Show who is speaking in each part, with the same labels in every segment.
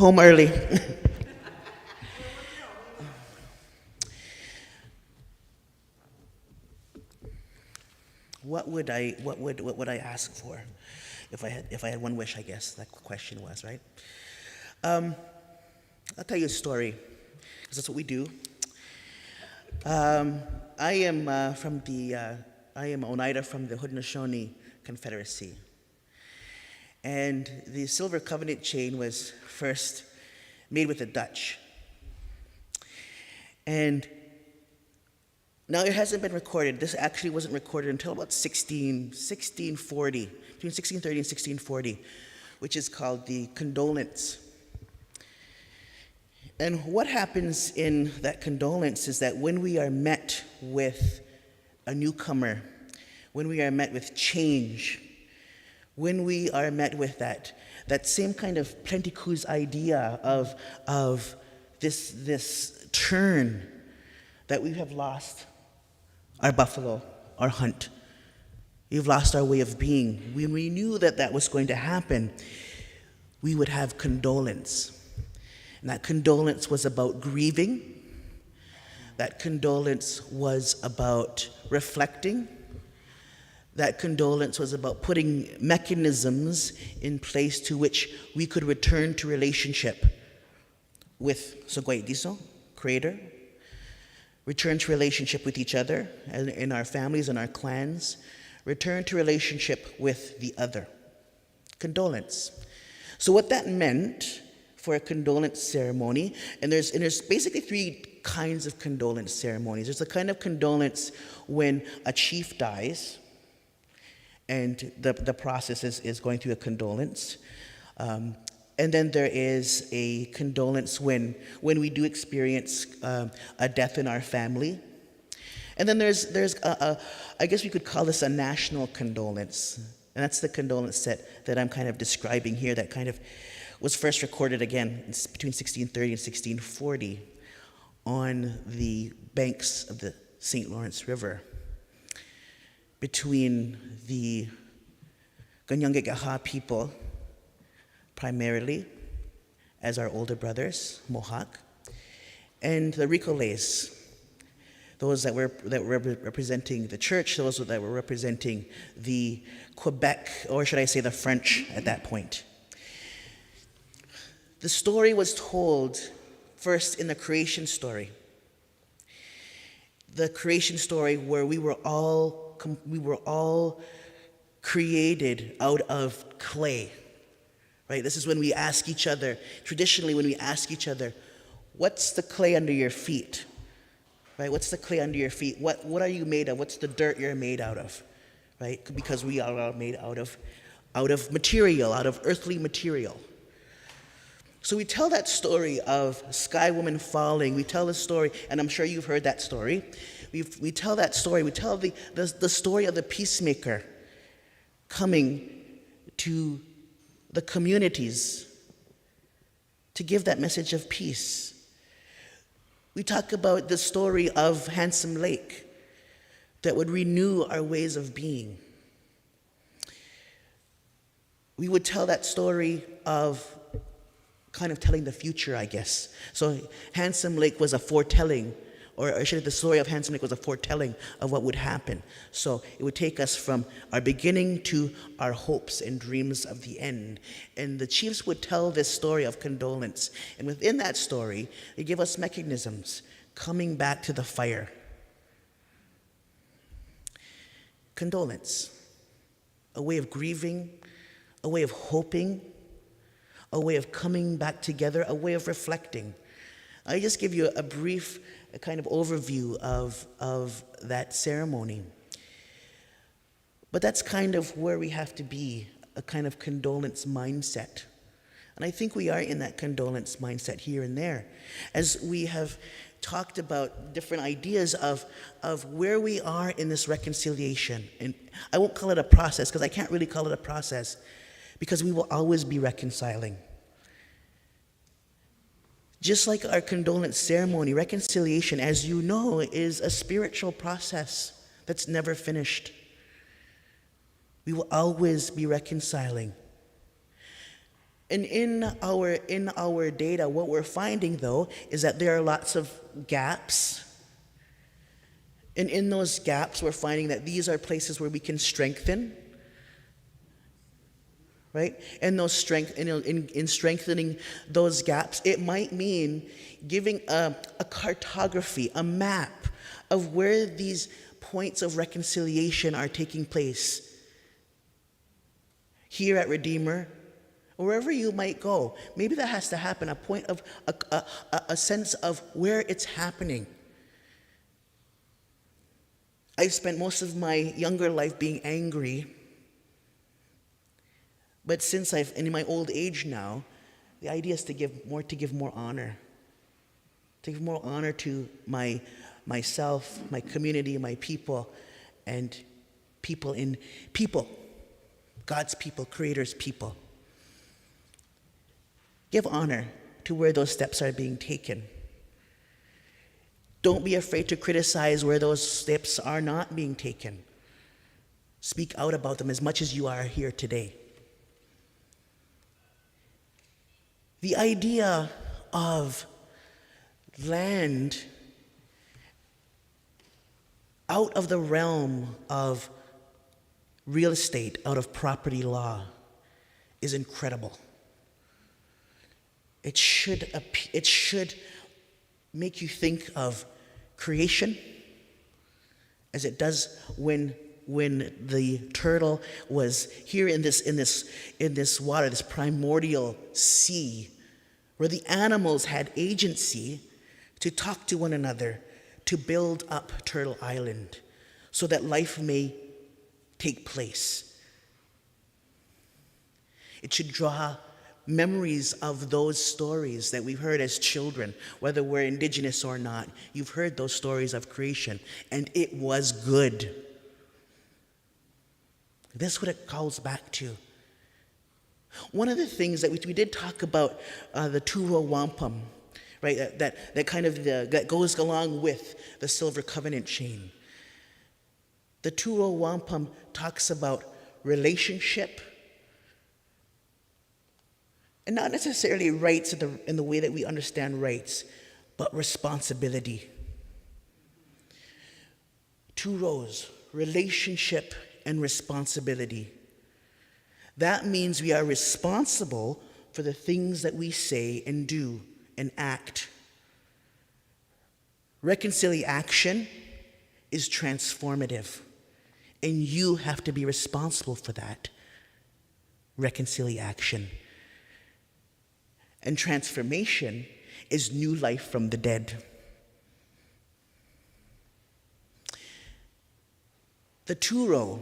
Speaker 1: home early. What would I ask for if I had one wish? I guess that question was right. I'll tell you a story because that's what we do. I am Oneida from the Haudenosaunee Confederacy, and the Silver Covenant chain was first made with the Dutch, and now it hasn't been recorded. This actually wasn't recorded until about 1640, between 1630 and 1640, which is called the condolence. And what happens in that condolence is that when we are met with a newcomer, when we are met with change, when we are met with that same kind of Plentycous idea of this turn that we have lost our buffalo, our hunt. We've lost our way of being. When we knew that was going to happen, we would have condolence. And that condolence was about grieving. That condolence was about reflecting. That condolence was about putting mechanisms in place to which we could return to relationship with Sogwaidiso, Creator, return to relationship with each other and in our families and our clans, return to relationship with the other. Condolence. So what that meant for a condolence ceremony, and there's basically three kinds of condolence ceremonies. There's a kind of condolence when a chief dies, and the process is going through a condolence. And then there is a condolence when we do experience a death in our family. And then there's I guess we could call this a national condolence. And that's the condolence that I'm kind of describing here, that kind of was first recorded again between 1630 and 1640 on the banks of the St. Lawrence River between the Ganyangagaha people, primarily as our older brothers, Mohawk, and the Reconciliations, those that were representing the church, those that were representing the Quebec, or should I say the French at that point. The story was told first in the creation story. The creation story where we were all created out of clay. Right? This is when we ask each other, traditionally when we ask each other, what's the clay under your feet? Right? What's the clay under your feet? What are you made of? What's the dirt you're made out of? Right? Because we are all made out of material, out of earthly material. So we tell that story of Sky Woman falling. We tell the story, and I'm sure you've heard that story. We tell that story. We tell the story of the peacemaker coming to the communities to give that message of peace. We talk about the story of Handsome Lake that would renew our ways of being. We would tell that story of kind of telling the future, I guess. So Handsome Lake was a foretelling, or actually the story of Handsome Lake was a foretelling of what would happen. So it would take us from our beginning to our hopes and dreams of the end. And the chiefs would tell this story of condolence. And within that story, they give us mechanisms coming back to the fire. Condolence, a way of grieving, a way of hoping, a way of coming back together, a way of reflecting. I just give you a brief kind of overview of that ceremony. But that's kind of where we have to be, a kind of condolence mindset. And I think we are in that condolence mindset here and there, as we have talked about different ideas of where we are in this reconciliation. And I won't call it a process, because I can't really call it a process, because we will always be reconciling. Just like our condolence ceremony, reconciliation, as you know, is a spiritual process that's never finished. We will always be reconciling. And in our data, what we're finding, though, is that there are lots of gaps. And in those gaps, we're finding that these are places where we can strengthen, right? And those in strengthening those gaps, it might mean giving a cartography, a map of where these points of reconciliation are taking place. Here at Redeemer, or wherever you might go, maybe that has to happen, a point of a sense of where it's happening. I spent most of my younger life being angry, but since in my old age now, the idea is to give more honor. To give more honor to myself, my community, my people, and people, God's people, Creator's people. Give honor to where those steps are being taken. Don't be afraid to criticize where those steps are not being taken. Speak out about them as much as you are here today. The idea of land out of the realm of real estate, out of property law, is incredible. It should make you think of creation, as it does when the turtle was here in this water, this primordial sea, where the animals had agency to talk to one another, to build up Turtle Island, so that life may take place. It should draw memories of those stories that we've heard as children, whether we're indigenous or not. You've heard those stories of creation, and it was good. That's what it calls back to. One of the things that we did talk about, the Turo Wampum, right? That kind of that goes along with the Silver Covenant chain. The Turo Wampum talks about relationship, and not necessarily rights in the way that we understand rights, but responsibility. Two rows: relationship and responsibility. That means we are responsible for the things that we say and do and act. ReconciliAction is transformative, and you have to be responsible for that. ReconciliAction. And transformation is new life from the dead. The Turo.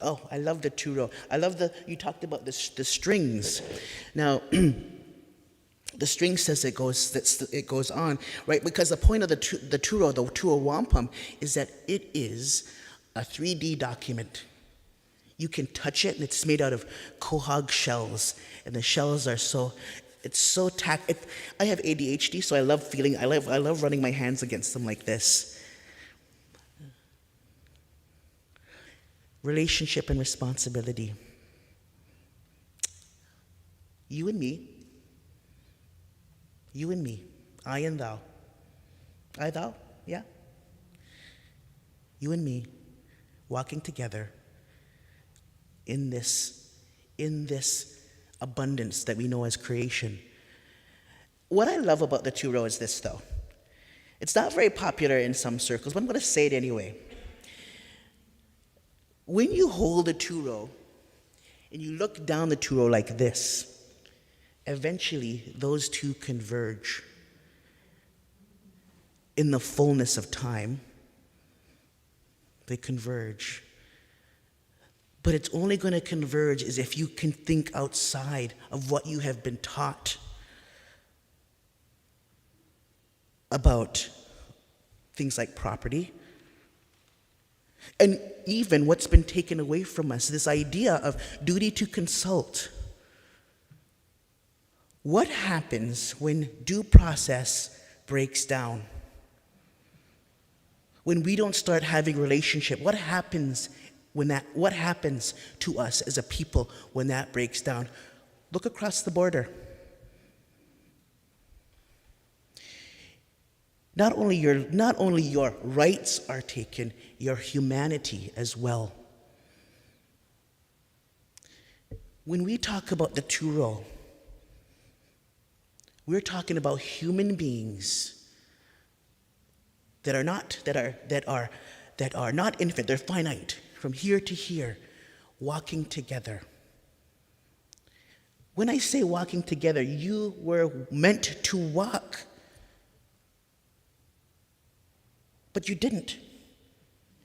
Speaker 1: Oh, I love the Turo. I love you talked about the strings. Now, the string says it goes on, right? Because the point of the Turo Wampum, is that it is a 3D document. You can touch it, and it's made out of quahog shells, and the shells are I have ADHD, so I love running my hands against them like this. Relationship and responsibility. You and me, I and thou. I, thou, yeah. You and me, walking together in this abundance that we know as creation. What I love about the Turo is this, though. It's not very popular in some circles, but I'm going to say it anyway. When you hold a Turo and you look down the Turo like this, eventually those two converge in the fullness of time. They converge. But it's only going to converge is if you can think outside of what you have been taught about things like property, and even what's been taken away from us, this idea of duty to consult. What happens when due process breaks down? When we don't start having relationship, what happens to us as a people when that breaks down? Look across the border. Not only your rights are taken, your humanity as well. When we talk about the Turo, we're talking about human beings that are not infinite, they're finite, from here to here, walking together. When I say walking together, you were meant to walk, but you didn't.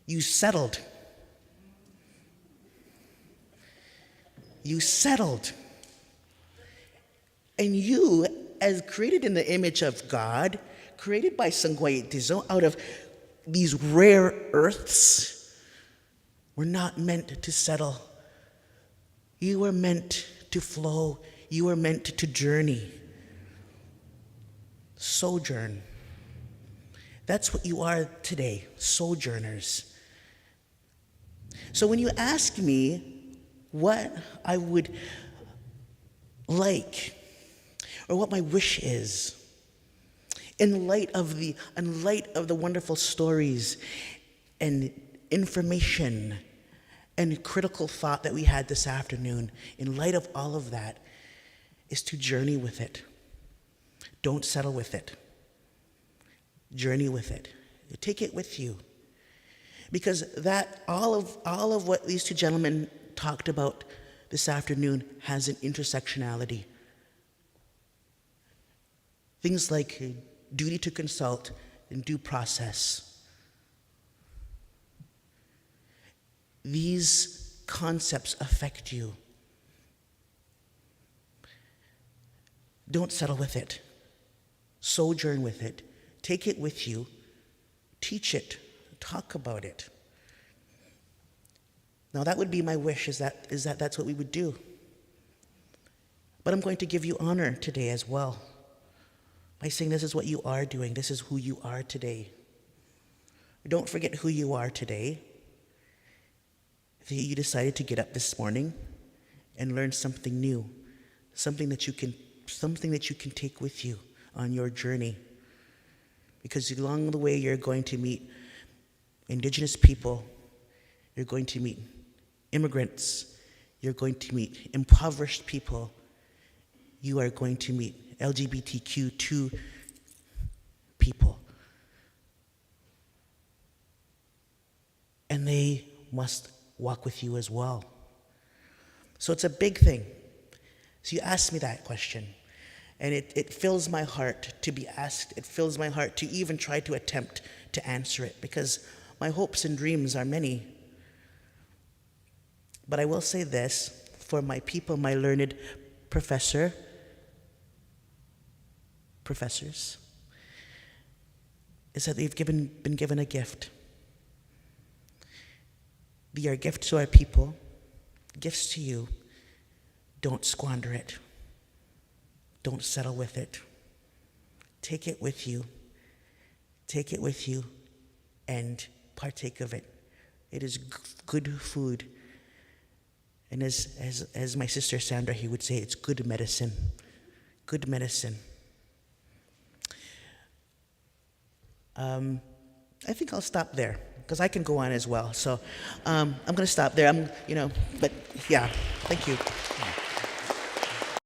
Speaker 1: You settled. You settled. And you, as created in the image of God, created by Sangwai Tizo, out of these rare earths, were not meant to settle. You were meant to flow. You were meant to journey. Sojourn. That's what you are today, sojourners. So when you ask me what I would like, or what my wish is, in light of the wonderful stories and information and critical thought that we had this afternoon, in light of all of that, is to journey with it. Don't settle with it. Journey with it. Take it with you. Because that all of what these two gentlemen talked about this afternoon has an intersectionality. Things like duty to consult and due process. These concepts affect you. Don't settle with it. Sojourn with it. Take it with you. Teach it. Talk about it. Now that would be my wish, is that that's what we would do. But I'm going to give you honor today as well, by saying this is what you are doing. This is who you are today. Don't forget who you are today. You decided to get up this morning and learn something new, something that you can take with you on your journey. Because along the way, you're going to meet Indigenous people, you're going to meet immigrants, you're going to meet impoverished people, you are going to meet LGBTQ2 people. And they must walk with you as well. So it's a big thing. So you asked me that question. And it fills my heart to be asked. It fills my heart to even try to attempt to answer it, because my hopes and dreams are many. But I will say this, for my people, my learned professors, is that they've been given a gift. They are a gift to our people, gifts to you. Don't squander it. Don't settle with it. Take it with you. Take it with you and partake of it. It is good food. And as my sister Sandra, he would say, it's good medicine. Good medicine. I think I'll stop there, because I can go on as well. So I'm going to stop there. But yeah, thank you.